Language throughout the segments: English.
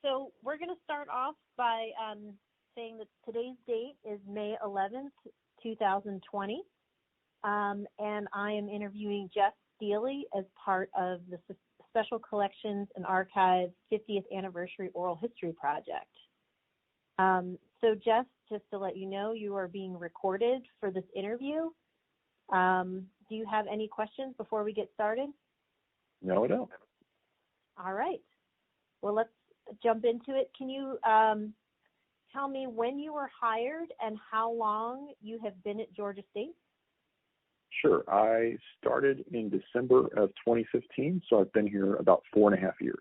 So we're going to start off by saying that today's date is May 11th, 2020, and I am interviewing Jeff Steely as part of the Special Collections and Archives 50th Anniversary Oral History Project. So Jeff, just to let you know, you are being recorded for this interview. Do you have any questions before we get started? No, I don't. All right. Well, let's jump into it. Can you tell me when you were hired and how long you have been at Georgia State? Sure. I started in December of 2015, so I've been here about 4.5 years.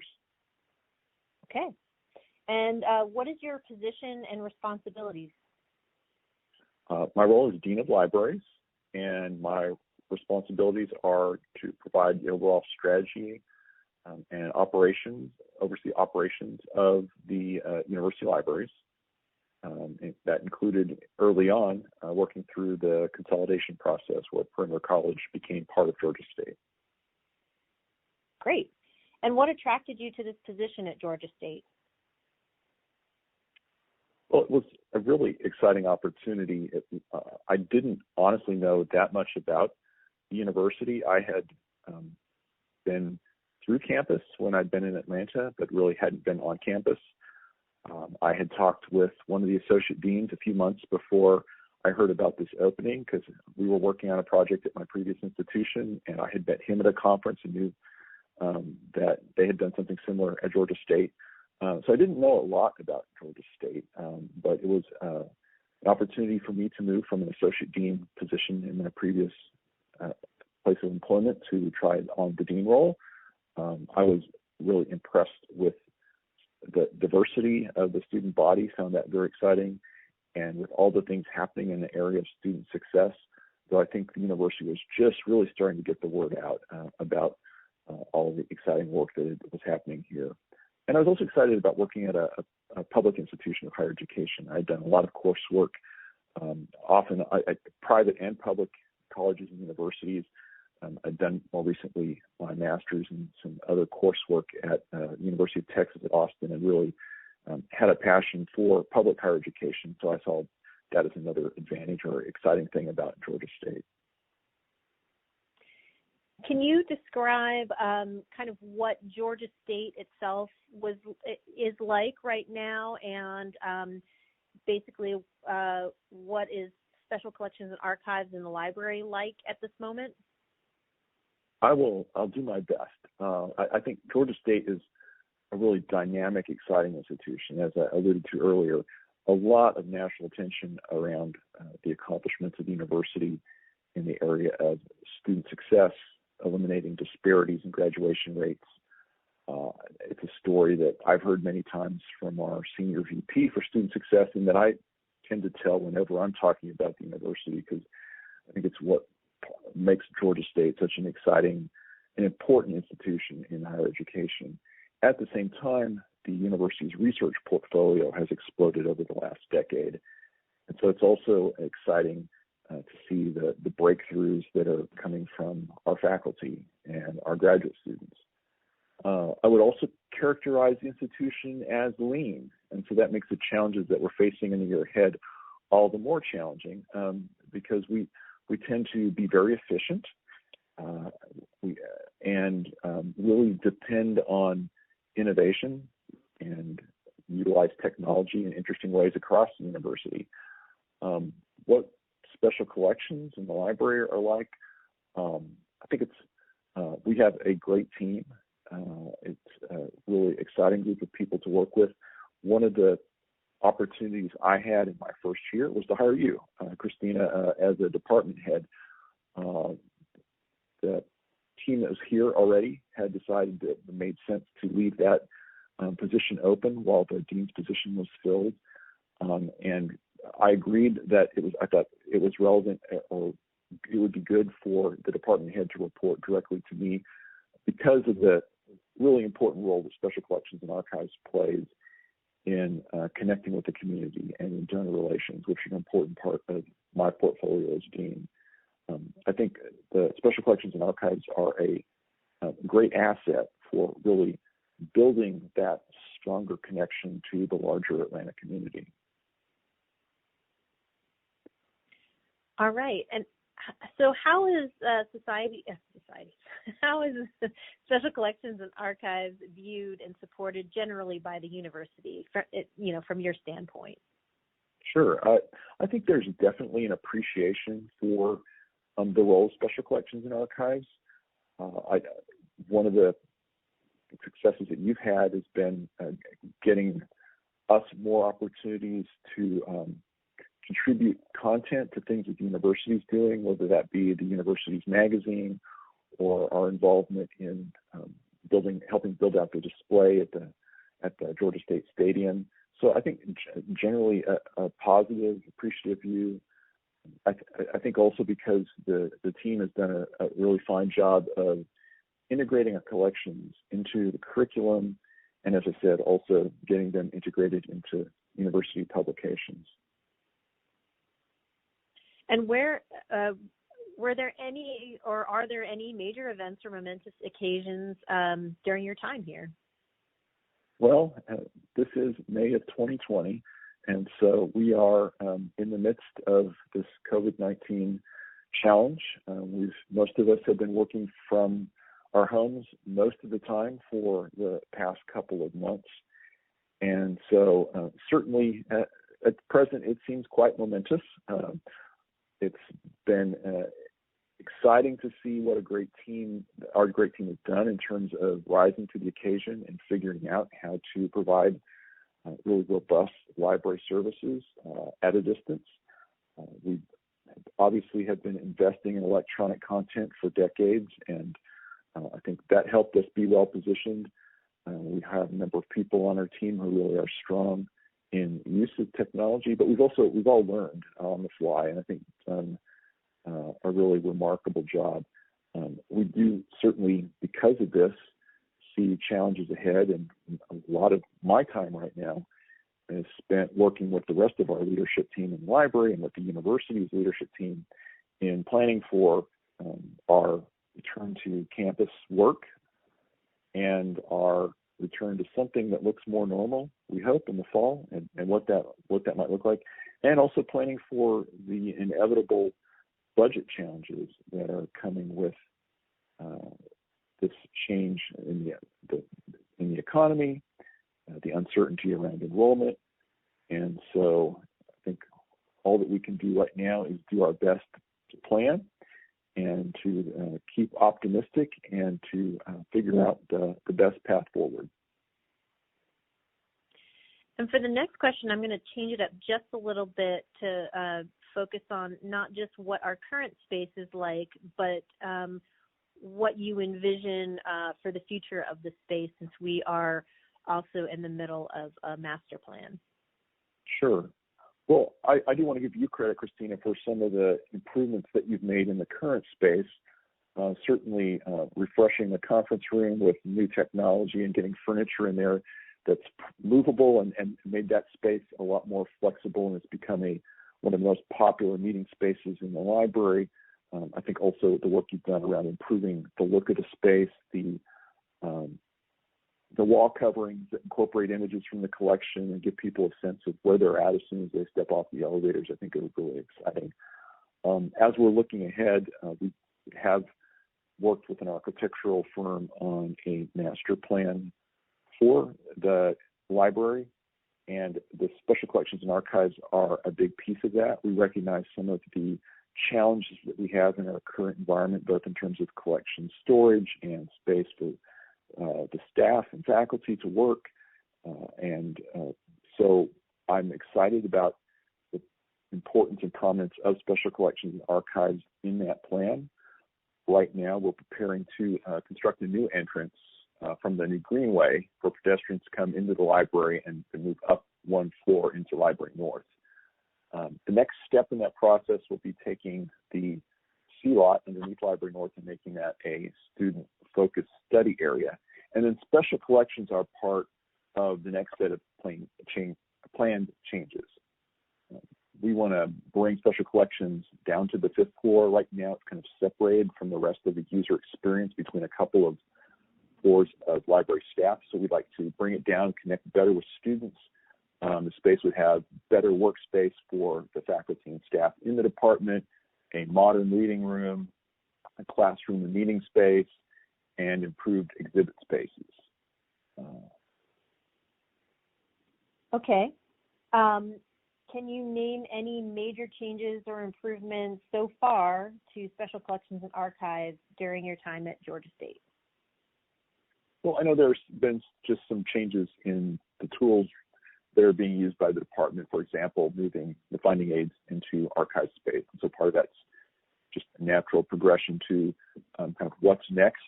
Okay. And what is your position and responsibilities? My role is Dean of Libraries, and my responsibilities are to provide the overall strategy and operations, oversee operations of the university libraries. That included early on working through the consolidation process where Perimeter College became part of Georgia State. Great. And what attracted you to this position at Georgia State? Well, it was a really exciting opportunity. I didn't honestly know that much about the university. I had been through campus when I'd been in Atlanta, but really hadn't been on campus. I had talked with one of the associate deans a few months before I heard about this opening because we were working on a project at my previous institution, and I had met him at a conference and knew that they had done something similar at Georgia State. So I didn't know a lot about Georgia State, but it was an opportunity for me to move from an associate dean position in my previous place of employment to try on the dean role. I was really impressed with the diversity of the student body, found that very exciting, and with all the things happening in the area of student success, though I think the university was just really starting to get the word out about all of the exciting work that was happening here. And I was also excited about working at a public institution of higher education. I'd done a lot of coursework, often at private and public colleges and universities. I've done more recently my master's and some other coursework at University of Texas at Austin, and really had a passion for public higher education. So I saw that as another advantage or exciting thing about Georgia State. Can you describe kind of what Georgia State itself is like right now, and basically what is Special Collections and Archives in the library like at this moment? I'll do my best. I think Georgia State is a really dynamic, exciting institution. As I alluded to earlier, a lot of national attention around the accomplishments of the university in the area of student success, eliminating disparities in graduation rates. It's a story that I've heard many times from our senior VP for student success, and that I tend to tell whenever I'm talking about the university, because I think it's what makes Georgia State such an exciting and important institution in higher education. At the same time, the university's research portfolio has exploded over the last decade. And so it's also exciting to see the breakthroughs that are coming from our faculty and our graduate students. I would also characterize the institution as lean. And so that makes the challenges that we're facing in the year ahead all the more challenging because we tend to be very efficient and really depend on innovation and utilize technology in interesting ways across the university. What Special Collections in the library are like, I think we have a great team. It's a really exciting group of people to work with. One of the opportunities I had in my first year was to hire you, Christina, as a department head. The team that was here already had decided that it made sense to leave that position open while the dean's position was filled. And I agreed that I thought it was relevant, or it would be good for the department head to report directly to me because of the really important role that Special Collections and Archives plays in connecting with the community and in donor relations, which is an important part of my portfolio as dean. I think the Special Collections and Archives are a great asset for really building that stronger connection to the larger Atlanta community. All right. And so how is how is Special Collections and Archives viewed and supported generally by the university, from your standpoint? Sure. I think there's definitely an appreciation for the role of Special Collections and Archives. One of the successes that you've had has been getting us more opportunities to contribute content to things that the university is doing, whether that be the university's magazine or our involvement in helping build out the display at the Georgia State Stadium. So I think generally a positive, appreciative view. I think also because the team has done a really fine job of integrating our collections into the curriculum, and as I said, also getting them integrated into university publications. And were there any, or are there any major events or momentous occasions during your time here? Well, this is May of 2020, and so we are in the midst of this COVID-19 challenge. Most of us have been working from our homes most of the time for the past couple of months, and so certainly at present it seems quite momentous. It's been exciting to see what our great team has done in terms of rising to the occasion and figuring out how to provide really robust library services at a distance. We obviously have been investing in electronic content for decades, and I think that helped us be well positioned. We have a number of people on our team who really are strong in use of technology, but we've all learned on the fly, and I think done a really remarkable job. We do certainly, because of this, see challenges ahead, and a lot of my time right now is spent working with the rest of our leadership team in the library and with the university's leadership team in planning for our return to campus work and our return to something that looks more normal, we hope, in the fall, and what that might look like, and also planning for the inevitable budget challenges that are coming with this change in the economy, the uncertainty around enrollment. And so I think all that we can do right now is do our best to plan and to keep optimistic and to figure out the best path forward. And for the next question, I'm going to change it up just a little bit to focus on not just what our current space is like, but what you envision for the future of the space, since we are also in the middle of a master plan. Sure. Well, I do want to give you credit, Christina, for some of the improvements that you've made in the current space. Certainly refreshing the conference room with new technology and getting furniture in there that's movable and made that space a lot more flexible, and it's become one of the most popular meeting spaces in the library. I think also the work you've done around improving the look of the space, the wall coverings that incorporate images from the collection and give people a sense of where they're at as soon as they step off the elevators, I think it was really exciting. As we're looking ahead, we have worked with an architectural firm on a master plan for the library, and the Special Collections and Archives are a big piece of that. We recognize some of the challenges that we have in our current environment, both in terms of collection storage and space for the staff and faculty to work. So I'm excited about the importance and prominence of Special Collections and Archives in that plan. Right now, we're preparing to construct a new entrance from the new Greenway for pedestrians to come into the library and to move up one floor into Library North. The next step in that process will be taking the C lot underneath Library North and making that a student-focused study area. And then Special Collections are part of the next set of planned changes. We want to bring Special Collections down to the 5th floor. Right now, it's kind of separated from the rest of the user experience between a couple of floors of library staff. So we'd like to bring it down, connect better with students. The space would have better workspace for the faculty and staff in the department, a modern reading room, a classroom and meeting space, and improved exhibit spaces. Okay. Can you name any major changes or improvements so far to Special Collections and Archives during your time at Georgia State? Well, I know there's been just some changes in the tools that are being used by the department. For example, moving the finding aids into archive space. And so part of that's just a natural progression to kind of what's next.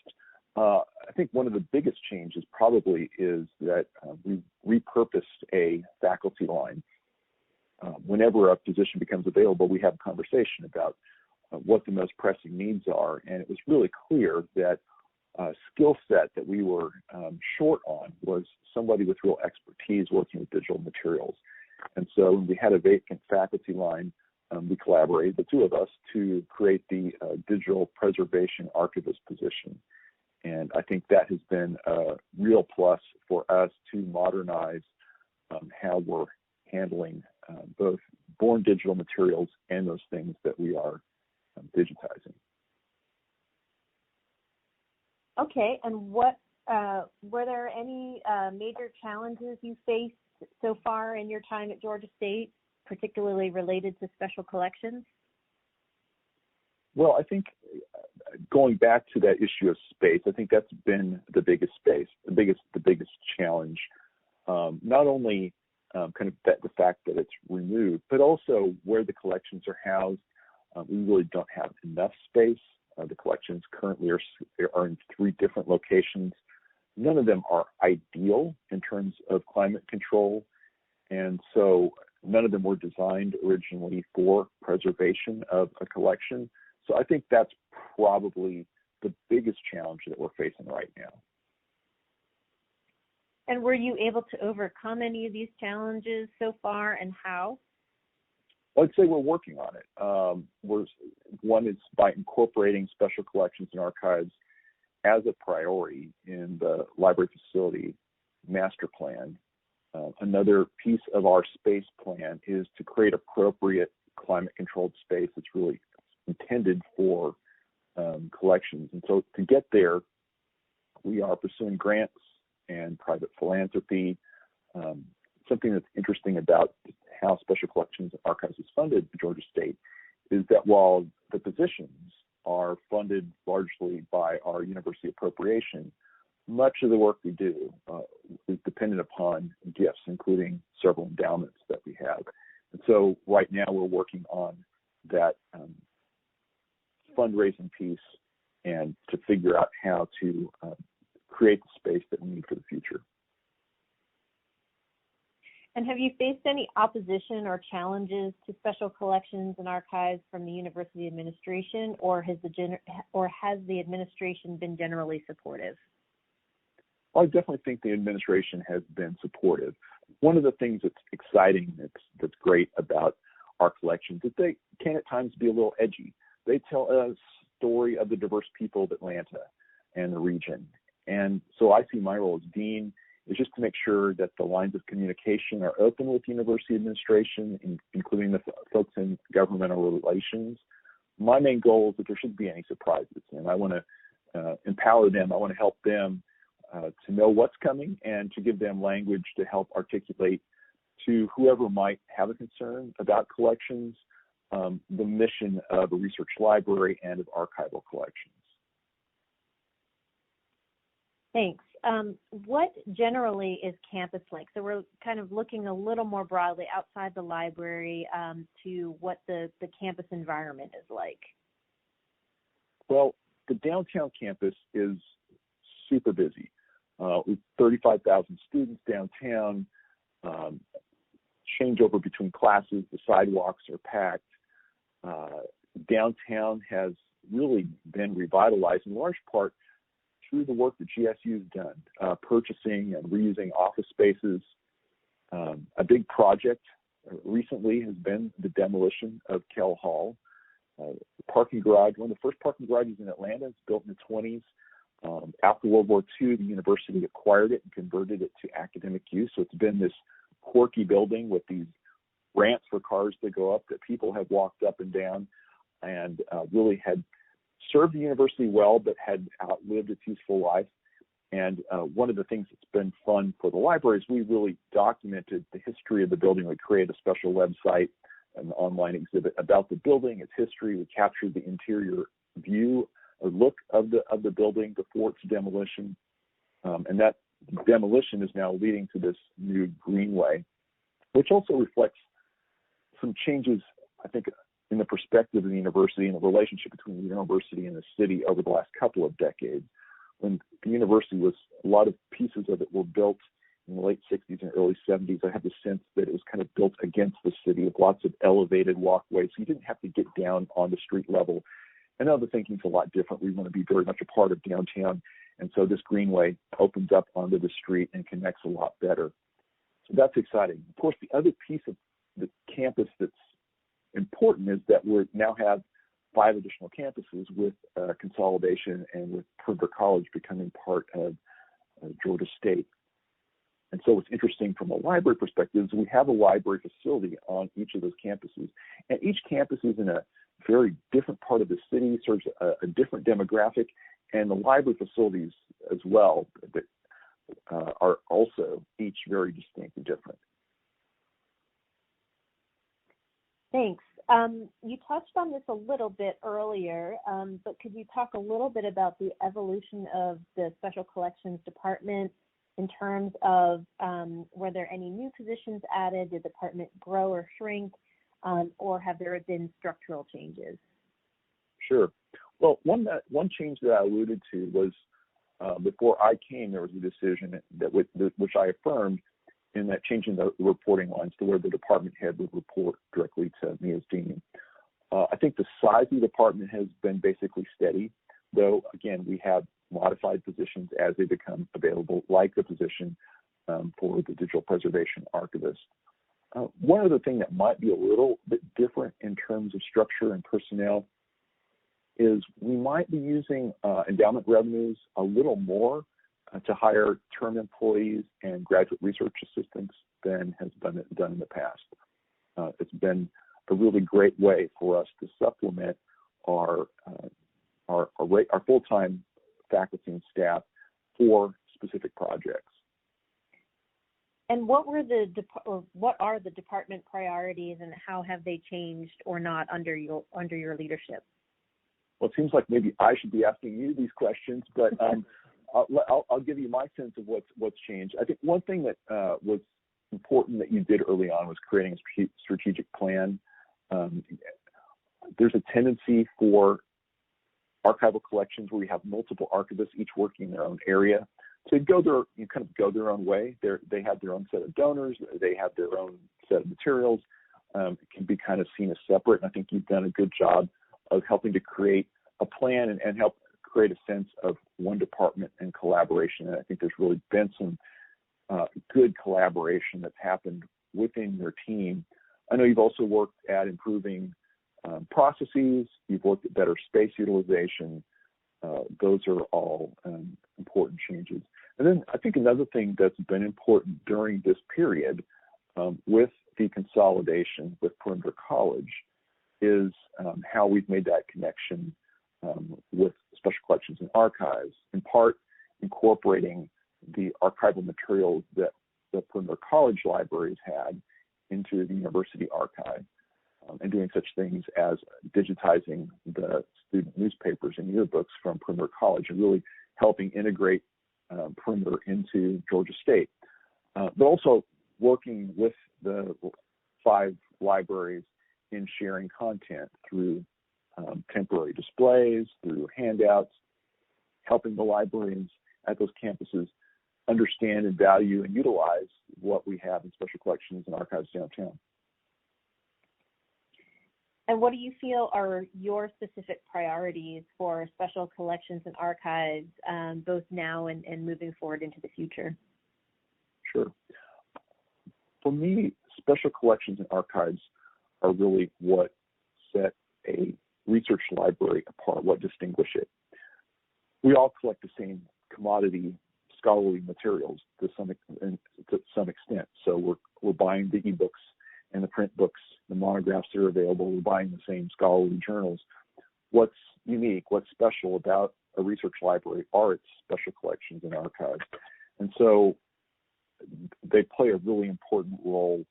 I think one of the biggest changes probably is that we repurposed a faculty line. Whenever a position becomes available, we have a conversation about what the most pressing needs are. And it was really clear that skill set that we were short on was somebody with real expertise working with digital materials. And so when we had a vacant faculty line, we collaborated, the two of us, to create the digital preservation archivist position. And I think that has been a real plus for us to modernize how we're handling both born digital materials and those things that we are digitizing. Okay, and what were there any major challenges you faced so far in your time at Georgia State, particularly related to special collections? Well, I think going back to that issue of space, I think that's been the biggest challenge. Not only kind of the fact that it's removed, but also where the collections are housed. We really don't have enough space. The collections currently are in 3 different locations. None of them are ideal in terms of climate control, and so none of them were designed originally for preservation of a collection. So I think that's probably the biggest challenge that we're facing right now. And were you able to overcome any of these challenges so far, and how? Well, I'd say we're working on it. One is by incorporating special collections and archives as a priority in the library facility master plan. Another piece of our space plan is to create appropriate climate-controlled space that's really intended for collections. And so to get there, we are pursuing grants and private philanthropy. Something that's interesting about how Special Collections and Archives is funded at Georgia State is that while the positions are funded largely by our university appropriation, much of the work we do is dependent upon gifts, including several endowments that we have. And so right now we're working on that fundraising piece and to figure out how to create the space that we need for the future. And have you faced any opposition or challenges to Special Collections and Archives from the university administration, or has the administration been generally supportive? Well, I definitely think the administration has been supportive. One of the things that's exciting, that's great about our collections, is they can at times be a little edgy. They tell a story of the diverse people of Atlanta and the region. And so I see my role as dean is just to make sure that the lines of communication are open with university administration, including the folks in governmental relations. My main goal is that there shouldn't be any surprises, and I want to empower them. I want to help them to know what's coming and to give them language to help articulate to whoever might have a concern about collections, the mission of a research library and of archival collections. Thanks. What generally is campus like? So we're kind of looking a little more broadly outside the library to what the campus environment is like. Well, the downtown campus is super busy. With 35,000 students downtown, changeover between classes, the sidewalks are packed. Downtown has really been revitalized in large part through the work that GSU has done, purchasing and reusing office spaces. A big project recently has been the demolition of Kell Hall. The parking garage, one of the first parking garages in Atlanta, it's built in the 20s. After World War II, the university acquired it and converted it to academic use. So it's been this quirky building with these ramps for cars to go up that people have walked up and down, and really had served the university well, but had outlived its useful life. And one of the things that's been fun for the library is we really documented the history of the building. We created a special website, an online exhibit about the building, its history. We captured the interior view or look of the building before its demolition. And that demolition is now leading to this new greenway, which also reflects some changes, I think, in the perspective of the university and the relationship between the university and the city over the last couple of decades. When the university was, a lot of pieces of it were built in the late 60s and early 70s. I have the sense that it was kind of built against the city with lots of elevated walkways, so you didn't have to get down on the street level. And now the thinking's a lot different. We want to be very much a part of downtown, and so this greenway opens up onto the street and connects a lot better. So that's exciting. Of course, the other piece of the campus that's important is that we now have 5 additional campuses with consolidation and with Perimeter College becoming part of Georgia State. And so what's interesting from a library perspective is we have a library facility on each of those campuses. And each campus is in a very different part of the city, serves a different demographic, and the library facilities as well that are also each very distinct and different. Thanks. You touched on this a little bit earlier, but could you talk a little bit about the evolution of the Special Collections Department in terms of were there any new positions added? Did the department grow or shrink, or have there been structural changes? Sure. Well, one change that I alluded to was before I came, there was a decision that which I affirmed, in that changing the reporting lines to where the department head would report directly to me as dean. I think the size of the department has been basically steady, though, again, we have modified positions as they become available, like the position for the digital preservation archivist. One other thing that might be a little bit different in terms of structure and personnel is we might be using endowment revenues a little more to hire term employees and graduate research assistants than has been done in the past. It's been a really great way for us to supplement our full-time faculty and staff for specific projects. And what are the department priorities, and how have they changed or not under your leadership? Well, it seems like maybe I should be asking you these questions, but I'll give you my sense of what's changed. I think one thing that was important that you did early on was creating a strategic plan. There's a tendency for archival collections where we have multiple archivists, each working in their own area, to go their own way. They have their own set of donors. They have their own set of materials. It can be kind of seen as separate. And I think you've done a good job of helping to create a plan and help create a sense of one department and collaboration. And I think there's really been some good collaboration that's happened within your team. I know you've also worked at improving processes. You've worked at better space utilization. Those are all important changes. And then I think another thing that's been important during this period with the consolidation with Perimeter College is how we've made that connection with Special Collections and Archives, in part incorporating the archival materials that the Perimeter College libraries had into the university archive, and doing such things as digitizing the student newspapers and yearbooks from Perimeter College, and really helping integrate Perimeter into Georgia State, but also working with the 5 libraries in sharing content through temporary displays, through handouts, helping the librarians at those campuses understand and value and utilize what we have in Special Collections and Archives downtown. And what do you feel are your specific priorities for Special Collections and Archives, both now and moving forward into the future? Sure. For me, Special Collections and Archives are really what set a research library apart, what distinguish it. we all collect the same commodity scholarly materials to some extent. So we're buying the ebooks and the print books, the monographs that are available. We're buying the same scholarly journals. What's unique, what's special about a research library are its special collections and archives. And so they play a really important role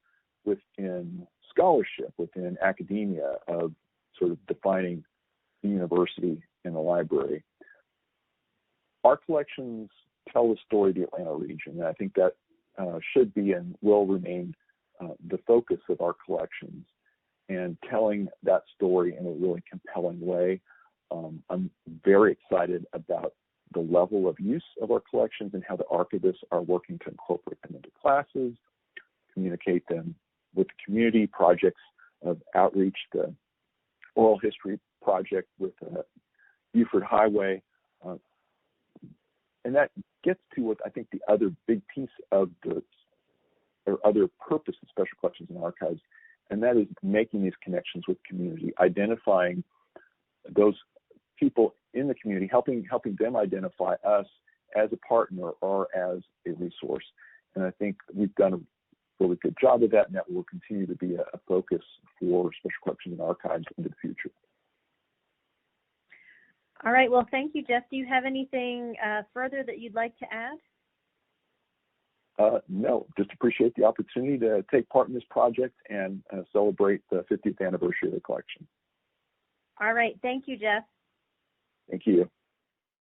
within scholarship, within academia, of sort of defining the university and the library. Our collections tell the story of the Atlanta region, and I think that should be and will remain the focus of our collections, and telling that story in a really compelling way. I'm very excited about the level of use of our collections and how the archivists are working to incorporate them into classes, communicate them with the community, projects of outreach, the oral history project with Buford Highway. And that gets to what I think the other big piece of or other purpose of special collections and archives, and that is making these connections with community, identifying those people in the community, helping them identify us as a partner or as a resource. And I think we've done a really good job of that, and that will continue to be a focus for special collections and archives into the future. All right. Well, thank you, Jeff. Do you have anything further that you'd like to add? No, just appreciate the opportunity to take part in this project and celebrate the 50th anniversary of the collection. All right. Thank you, Jeff. Thank you.